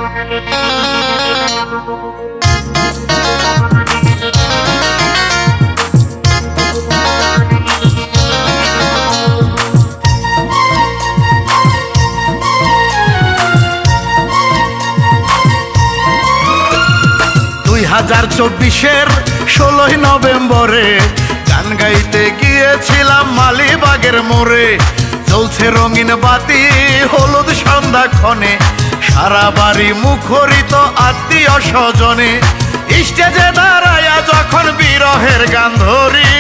2024-এর 16 নভেম্বরে গান গাইতে গিয়েছিলাম মালিবাগের মোড়ে। জ্বলছে রঙিন বাতি, হলুদ সন্ধ্যাক্ষণে, সারা বাড়ি মুখরিত আত্মীয় স্বজনে। স্টেজে দাঁড়ায়া যখন বিরহের গান ধরি,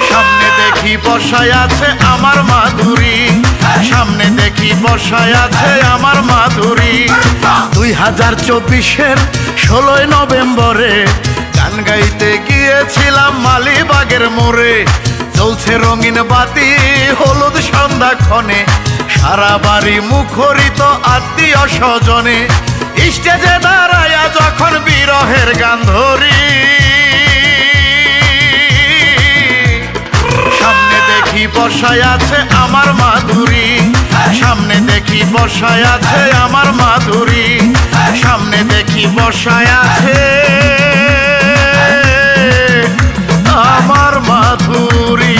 সামনে দেখি বসায় আছে আমার মাধুরী, সামনে দেখি বসায় আছে আমার মাধুরী। 2024-এর 16 নভেম্বরে গান গাইতে গিয়েছিলাম মালিবাগের মোড়ে। জ্বলছে রঙিন বাতি, হলুদ সন্ধ্যাক্ষণে, সারা বাড়ি মুখরিত আত্মীয় স্বজনে। স্টেজে দাঁড়ায়া যখন বিরহের গান ধরি, সামনে দেখি বসায় আছে আমার মাধুরী, সামনে দেখি বসায় আছে আমার মাধুরী, সামনে দেখি বসায় আছে আমার মাধুরী।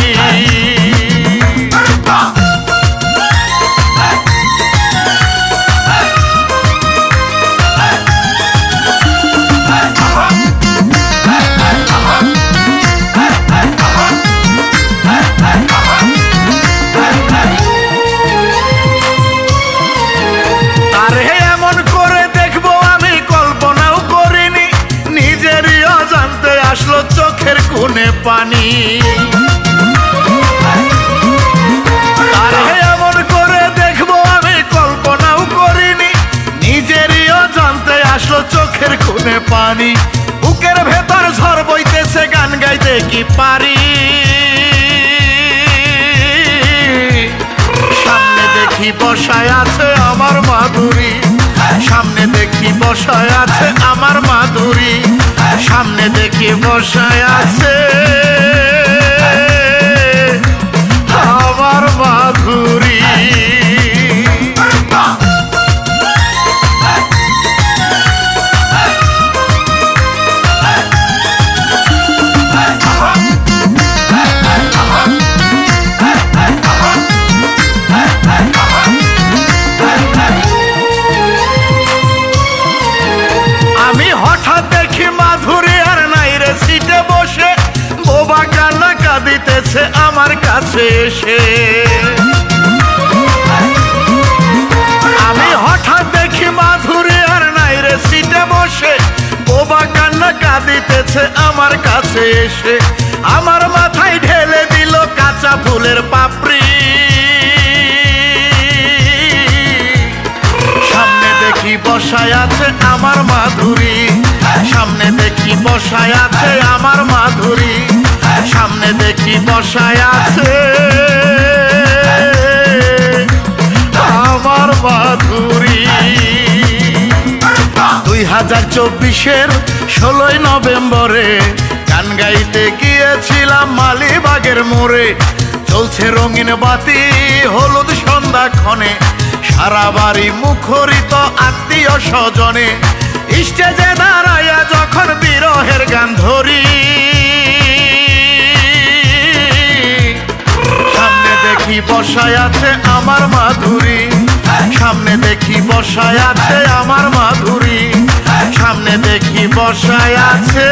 আসলো চোখের কোণে পানি, আর এমন করে দেখবো আমি কল্পনাও করিনি। নিজেরই অজান্তে আসলো চোখের কোণে পানি, বুকের ভেতর ঝড় বইতেছে, গান গাইতে কি পারি। সামনে দেখি বসায় আছে আমার মাধুরী, সামনে দেখি বসায় আছে আমার মাধুরী, সামনে দেখি বসায় আছে আমার মাধুরী। আমি হঠাৎ দেখি মাধুরী আর নাই রে সিটে বসে, বোবা কান্না কাঁদিতেছে আমার কাছে এসে। আমি হঠাৎ দেখি মাধুরী আর নাই রে সিটে বসে, বোবা কান্না কাঁদিতেছে আমার কাছে এসে। আমার মাথায় ঢেলে দিল কাঁচা ফুলের পাপড়ি, সামনে দেখি বসায় আছে আমার মাধুরী, সামনে দেখি বসায় আছে আমার মাধুরী, সামনে দেখি বসায় আছে আমার মাধুরী। 2024-এর 16 নভেম্বরে গান গাইতে গিয়েছিলাম মালিবাগের মোড়ে। জ্বলছে রঙিন বাতি, হলুদ সন্ধ্যাক্ষণে, সারা বাড়ি মুখরিত আত্মীয় স্বজনে। স্টেজে দাঁড়ায়া যখন বিরহের গান ধরি, সামনে দেখি বসায় আছে আমার মাধুরী, সামনে দেখি বসায় আছে আমার মাধুরী, সামনে দেখি বসায় আছে